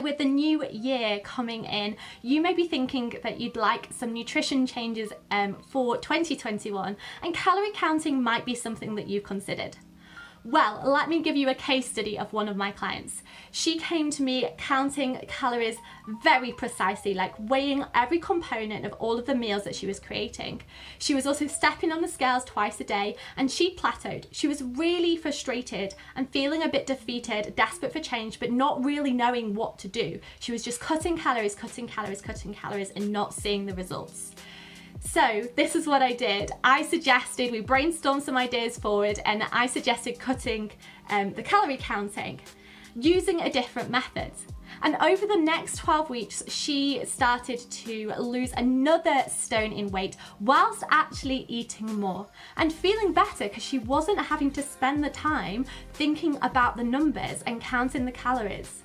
With the new year coming in, you may be thinking that you'd like some nutrition changes for 2021, and calorie counting might be something that you've considered. Well, let me give you a case study of one of my clients. She came to me counting calories very precisely, like weighing every component of all of the meals that she was creating. She was also stepping on the scales twice a day, and she plateaued. She was really frustrated and feeling a bit defeated, desperate for change, but not really knowing what to do. She was just cutting calories, and not seeing the results. So this is what I did. We brainstormed some ideas forward, and I suggested cutting the calorie counting using a different method. And over the next 12 weeks, she started to lose another stone in weight whilst actually eating more and feeling better because she wasn't having to spend the time thinking about the numbers and counting the calories.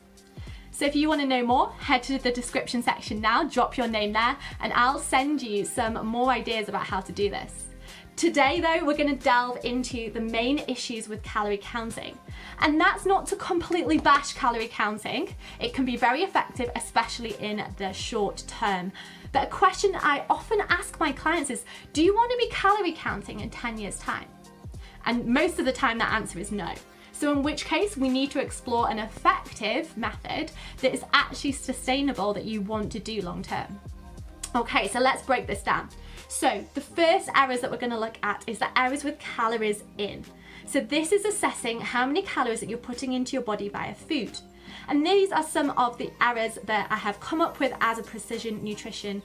So if you want to know more, head to the description section now, drop your name there, and I'll send you some more ideas about how to do this. Today though, we're going to delve into the main issues with calorie counting. And that's not to completely bash calorie counting. It can be very effective, especially in the short term. But a question I often ask my clients is, do you want to be calorie counting in 10 years' time? And most of the time that answer is no. So in which case we need to explore an effective method that is actually sustainable that you want to do long term. Okay, so let's break this down. So the first errors that we're going to look at is the errors with calories in. So this is assessing how many calories that you're putting into your body via food. And these are some of the errors that I have come up with as a precision nutrition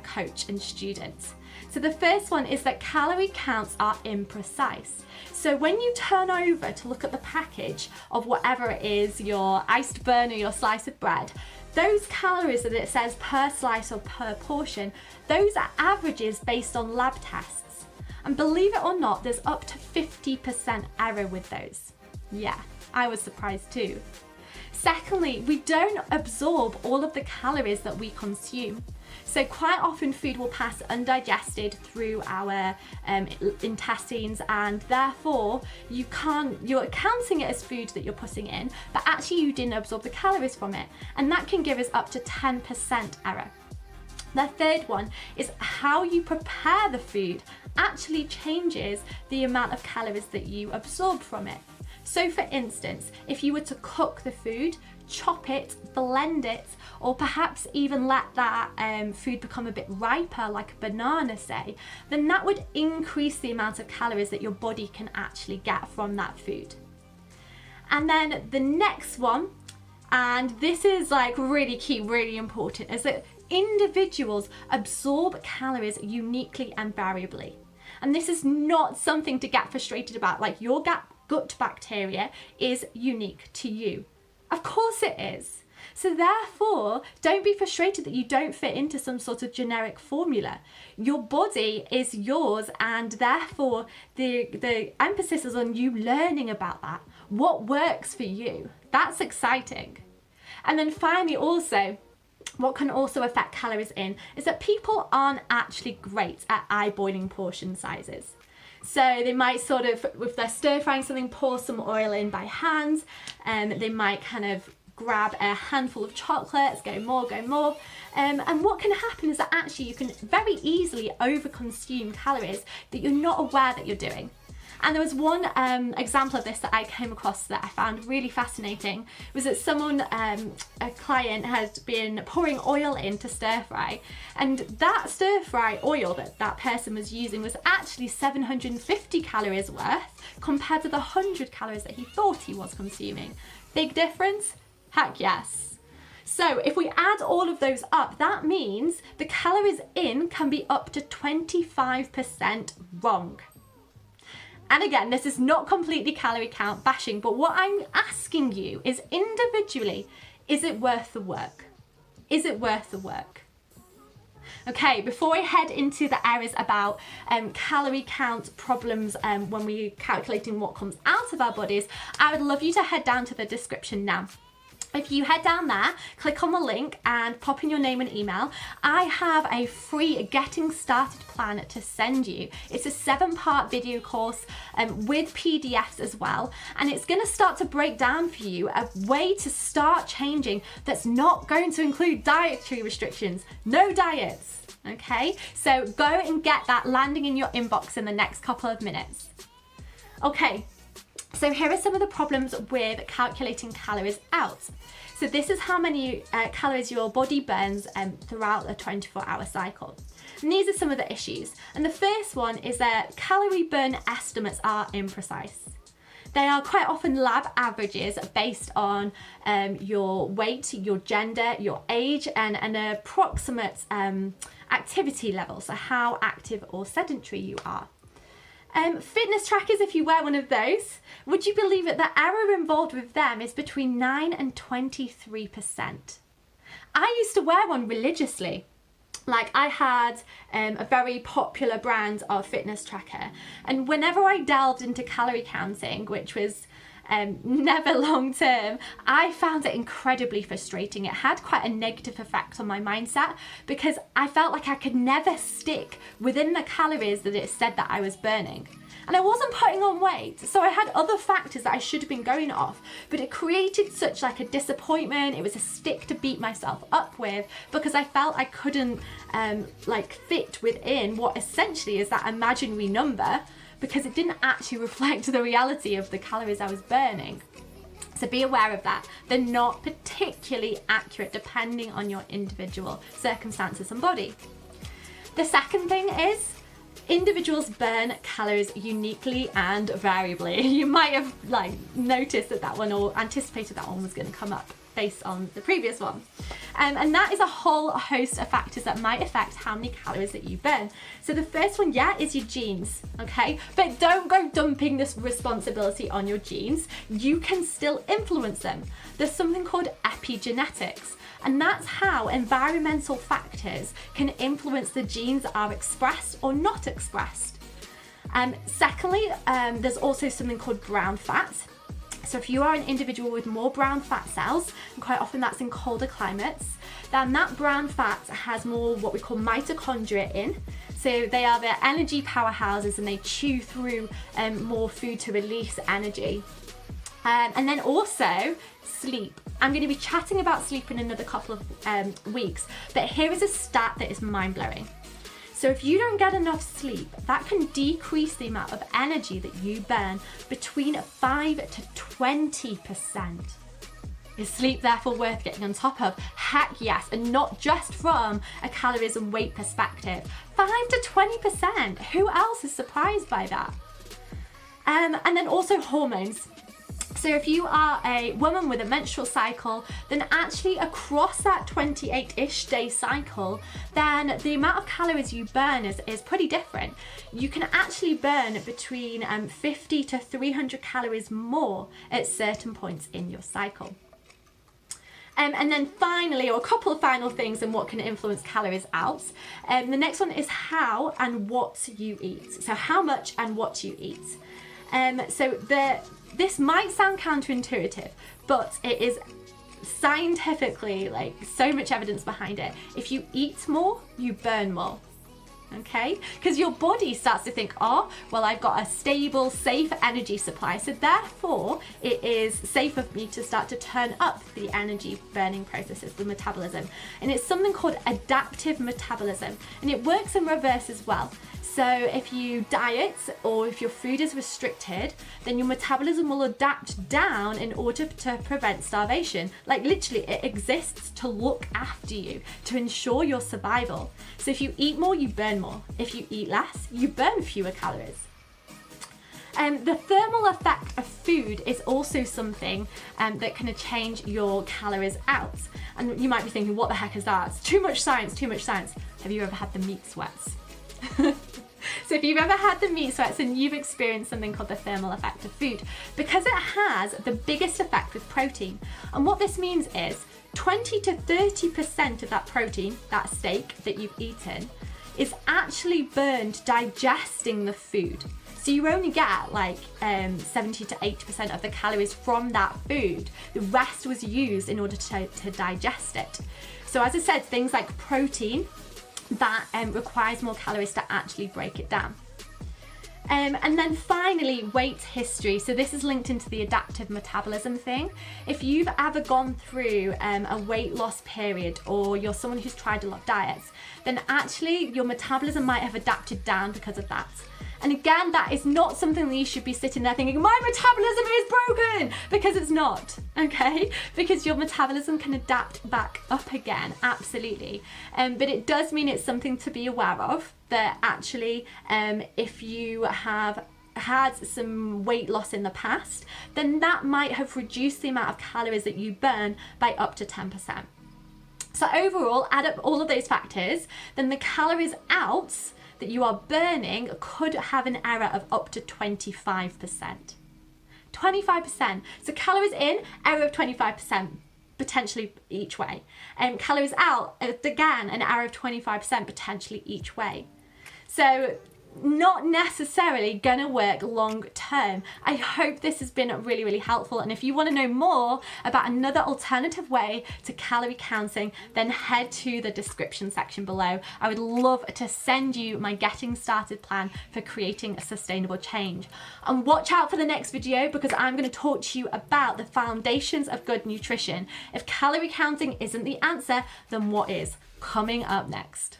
coach and student. So the first one is that calorie counts are imprecise. So when you turn over to look at the package of whatever it is, your iced bun or your slice of bread, those calories that it says per slice or per portion, those are averages based on lab tests. And believe it or not, there's up to 50% error with those. Yeah, I was surprised too. Secondly, we don't absorb all of the calories that we consume. So quite often food will pass undigested through our intestines, and therefore you're counting it as food that you're putting in, but actually you didn't absorb the calories from it. And that can give us up to 10% error. The third one is how you prepare the food actually changes the amount of calories that you absorb from it. So for instance, if you were to cook the food, chop it, blend it, or perhaps even let that food become a bit riper, like a banana say, then that would increase the amount of calories that your body can actually get from that food. And then the next one, and this is like really key, really important, is that individuals absorb calories uniquely and variably. And this is not something to get frustrated about, like your gut bacteria is unique to you. Of course it is. So therefore, don't be frustrated that you don't fit into some sort of generic formula. Your body is yours, and therefore the emphasis is on you learning about that. What works for you? That's exciting. And then finally also, what can also affect calories in is that people aren't actually great at eyeballing portion sizes. So they might sort of, if they're stir frying something, pour some oil in by hand, and they might kind of grab a handful of chocolates, go more. And what can happen is that actually you can very easily overconsume calories that you're not aware that you're doing. And there was one example of this that I came across that I found really fascinating, was that someone, a client, had been pouring oil in to stir fry, and that stir fry oil that that person was using was actually 750 calories worth compared to the 100 calories that he thought he was consuming. Big difference? Heck yes. So if we add all of those up, that means the calories in can be up to 25% wrong. And again, this is not completely calorie count bashing, but what I'm asking you is individually, is it worth the work? Is it worth the work? Okay, before we head into the areas about calorie count problems when we're calculating what comes out of our bodies, I would love you to head down to the description now. If you head down there, click on the link and pop in your name and email, I have a free Getting Started plan to send you. It's a 7-part video course with PDFs as well, and it's going to start to break down for you a way to start changing that's not going to include dietary restrictions. No diets, okay? So go and get that landing in your inbox in the next couple of minutes. Okay. So here are some of the problems with calculating calories out. So this is how many calories your body burns throughout a 24-hour cycle. And these are some of the issues. And the first one is that calorie burn estimates are imprecise. They are quite often lab averages based on your weight, your gender, your age, and an approximate activity level, so how active or sedentary you are. Fitness trackers, if you wear one of those, would you believe it, the error involved with them is between 9 and 23%. I used to wear one religiously. Like, I had a very popular brand of fitness tracker, and whenever I delved into calorie counting, which was never long term, I found it incredibly frustrating. It had quite a negative effect on my mindset because I felt like I could never stick within the calories that it said that I was burning. And I wasn't putting on weight, so I had other factors that I should have been going off, but it created such like a disappointment. It was a stick to beat myself up with because I felt I couldn't fit within what essentially is that imaginary number, because it didn't actually reflect the reality of the calories I was burning. So be aware of that. They're not particularly accurate depending on your individual circumstances and body. The second thing is individuals burn calories uniquely and variably. You might have noticed that one or anticipated that one was going to come up based on the previous one. And that is a whole host of factors that might affect how many calories that you burn. So the first one, is your genes, okay? But don't go dumping this responsibility on your genes. You can still influence them. There's something called epigenetics, and that's how environmental factors can influence the genes that are expressed or not expressed. Secondly, there's also something called brown fat. So if you are an individual with more brown fat cells, and quite often that's in colder climates, then that brown fat has more what we call mitochondria in. So they are the energy powerhouses and they chew through more food to release energy. And then also sleep. I'm going to be chatting about sleep in another couple of weeks, but here is a stat that is mind-blowing. So if you don't get enough sleep, that can decrease the amount of energy that you burn between 5 to 20%. Is sleep therefore worth getting on top of? Heck yes, and not just from a calories and weight perspective. 5 to 20%, who else is surprised by that? And then also hormones. So if you are a woman with a menstrual cycle, then actually across that 28-ish day cycle, then the amount of calories you burn is pretty different. You can actually burn between 50 to 300 calories more at certain points in your cycle. And then finally, or a couple of final things and what can influence calories out. The next one is how and what you eat. So how much and what you eat. This might sound counterintuitive, but it is scientifically so much evidence behind it. If you eat more, you burn more. Okay? Because your body starts to think, oh, well, I've got a stable, safe energy supply, so therefore it is safer for me to start to turn up the energy burning processes, the metabolism. And it's something called adaptive metabolism, and it works in reverse as well. So if you diet or if your food is restricted, then your metabolism will adapt down in order to prevent starvation. Literally, it exists to look after you, to ensure your survival. So if you eat more, you burn more. If you eat less, you burn fewer calories. The thermal effect of food is also something that can change your calories out. And you might be thinking, what the heck is that? It's too much science, too much science. Have you ever had the meat sweats? So if you've ever had the meat sweats, then you've experienced something called the thermal effect of food, because it has the biggest effect with protein. And what this means is 20 to 30% of that protein, that steak that you've eaten, is actually burned digesting the food. So you only get like 70 to 80% of the calories from that food. The rest was used in order to digest it. So as I said, things like protein, that requires more calories to actually break it down. And then finally, weight history. So this is linked into the adaptive metabolism thing. If you've ever gone through a weight loss period, or you're someone who's tried a lot of diets, then actually your metabolism might have adapted down because of that. And again, that is not something that you should be sitting there thinking, my metabolism is broken, because it's not, okay? Because your metabolism can adapt back up again, absolutely. But it does mean it's something to be aware of, that actually if you have had some weight loss in the past, then that might have reduced the amount of calories that you burn by up to 10%. So overall, add up all of those factors, then the calories out that you are burning could have an error of up to 25%. 25%. So calories in, error of 25%, potentially each way. And calories out, again, an error of 25%, potentially each way. So not necessarily going to work long term. I hope this has been really, really helpful. And if you want to know more about another alternative way to calorie counting, then head to the description section below. I would love to send you my getting started plan for creating a sustainable change. And watch out for the next video, because I'm going to talk to you about the foundations of good nutrition. If calorie counting isn't the answer, then what is? Coming up next.